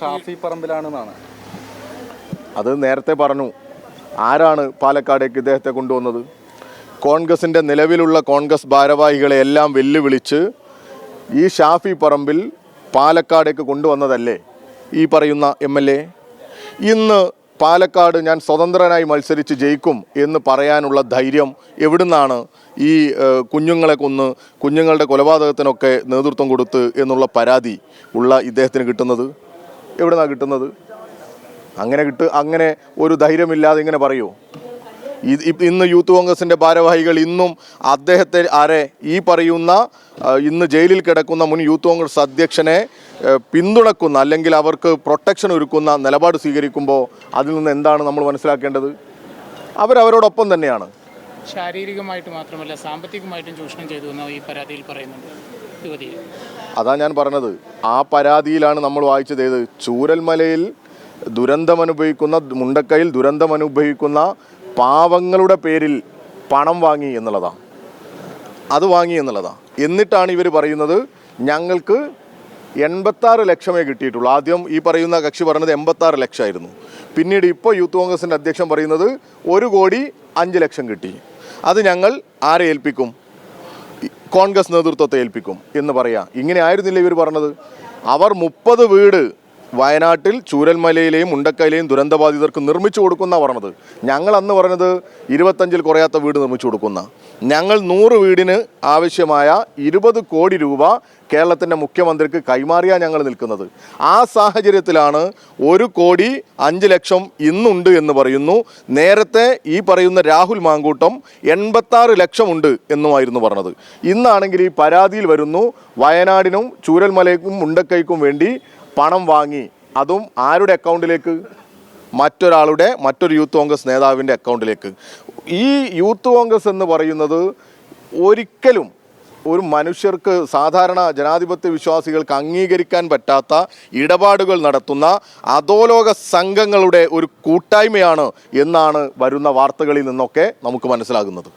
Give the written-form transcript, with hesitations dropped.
ഷാഫി പറമ്പിലാണെന്നാണ്. അത് നേരത്തെ പറഞ്ഞു. ആരാണ് പാലക്കാടേക്ക് ഇദ്ദേഹത്തെ കൊണ്ടുവന്നത്? കോൺഗ്രസിൻ്റെ നിലവിലുള്ള കോൺഗ്രസ് ഭാരവാഹികളെ എല്ലാം വെല്ലുവിളിച്ച് ഈ ഷാഫി പറമ്പിൽ പാലക്കാടേക്ക് കൊണ്ടുവന്നതല്ലേ ഈ പറയുന്ന MLA? ഇന്ന് പാലക്കാട് ഞാൻ സ്വതന്ത്രനായി മത്സരിച്ച് ജയിക്കും എന്ന് പറയാനുള്ള ധൈര്യം എവിടുന്നാണ് ഈ കുഞ്ഞുങ്ങളെ കൊന്ന് കുഞ്ഞുങ്ങളുടെ കൊലപാതകത്തിനൊക്കെ നേതൃത്വം കൊടുത്ത് എന്നുള്ള പരാതി ഉള്ള ഇദ്ദേഹത്തിന് കിട്ടുന്നത്? എവിടുന്നാണ് കിട്ടുന്നത്? അങ്ങനെ ഒരു ധൈര്യമില്ലാതെ ഇങ്ങനെ പറയുമോ? ഇന്ന് യൂത്ത് കോൺഗ്രസിൻ്റെ ഭാരവാഹികൾ ഇന്നും അദ്ദേഹത്തെ ഈ പറയുന്ന ഇന്ന് ജയിലിൽ കിടക്കുന്ന മുൻ യൂത്ത് കോൺഗ്രസ് അധ്യക്ഷനെ പിന്തുണക്കുന്ന അല്ലെങ്കിൽ അവർക്ക് പ്രൊട്ടക്ഷൻ ഒരുക്കുന്ന നിലപാട് സ്വീകരിക്കുമ്പോൾ അതിൽ നിന്ന് എന്താണ് നമ്മൾ മനസ്സിലാക്കേണ്ടത്? അവരവരോടൊപ്പം തന്നെയാണ്. ശാരീരികമായിട്ട് മാത്രമല്ല സാമ്പത്തികമായിട്ടും ചൂഷണം ചെയ്തു എന്ന് ഈ പരാതിയിൽ പറയുന്നുണ്ട് യുവതിയെ. അതാ ഞാൻ പറഞ്ഞത്. ആ പരാതിയിലാണ് നമ്മൾ വായിച്ചത്. ഏത് ചൂരൽമലയിൽ ദുരന്തമനുഭവിക്കുന്ന മുണ്ടക്കയിൽ ദുരന്തമനുഭവിക്കുന്ന പാവങ്ങളുടെ പേരിൽ പണം വാങ്ങി എന്നുള്ളതാണ്. അത് വാങ്ങി എന്നുള്ളതാണ്. എന്നിട്ടാണ് ഇവർ പറയുന്നത് ഞങ്ങൾക്ക് 86 ലക്ഷമേ കിട്ടിയിട്ടുള്ളൂ. ആദ്യം ഈ പറയുന്ന കക്ഷി പറഞ്ഞത് 86 ലക്ഷമായിരുന്നു. പിന്നീട് ഇപ്പോൾ യൂത്ത് കോൺഗ്രസിൻ്റെ അധ്യക്ഷൻ പറയുന്നത് 1,05,00,000 കിട്ടി. അത് ഞങ്ങൾ ആരെ ഏൽപ്പിക്കും? കോൺഗ്രസ് നേതൃത്വത്തെ ഏൽപ്പിക്കും എന്ന് പറയാം. ഇങ്ങനെ ആയിരുന്നില്ല ഇവർ പറഞ്ഞത്. അവർ 30 വീട് വയനാട്ടിൽ ചൂരൽമലയിലെയും മുണ്ടക്കയിലെയും ദുരന്തബാധിതർക്ക് നിർമ്മിച്ചു കൊടുക്കുന്ന പറഞ്ഞത്. ഞങ്ങൾ അന്ന് പറഞ്ഞത് 25-ൽ കുറയാത്ത വീട് നിർമ്മിച്ചു കൊടുക്കുന്ന. ഞങ്ങൾ 100 വീടിന് ആവശ്യമായ 20 കോടി രൂപ കേരളത്തിൻ്റെ മുഖ്യമന്ത്രിക്ക് കൈമാറിയാണ് ഞങ്ങൾ നിൽക്കുന്നത്. ആ സാഹചര്യത്തിലാണ് 1,05,00,000 ഇന്നുണ്ട് എന്ന് പറയുന്നു. നേരത്തെ ഈ പറയുന്ന രാഹുൽ മാങ്കൂട്ടം 86 ലക്ഷമുണ്ട് എന്നുമായിരുന്നു പറഞ്ഞത്. ഇന്നാണെങ്കിൽ ഈ പരാതിയിൽ വരുന്നു വയനാടിനും ചൂരൽമലയ്ക്കും മുണ്ടക്കൈക്കും വേണ്ടി പണം വാങ്ങി. അതും ആരുടെ അക്കൗണ്ടിലേക്ക്? മറ്റൊരു യൂത്ത് കോൺഗ്രസ് നേതാവിൻ്റെ അക്കൗണ്ടിലേക്ക്. ഈ യൂത്ത് കോൺഗ്രസ് എന്ന് പറയുന്നത് ഒരിക്കലും ഒരു മനുഷ്യർക്ക് സാധാരണ ജനാധിപത്യ വിശ്വാസികൾക്ക് അംഗീകരിക്കാൻ പറ്റാത്ത ഇടപാടുകൾ നടത്തുന്ന അധോലോക സംഘങ്ങളുടെ ഒരു കൂട്ടായ്മയാണ് എന്നാണ് വരുന്ന വാർത്തകളിൽ നിന്നൊക്കെ നമുക്ക് മനസ്സിലാകുന്നത്.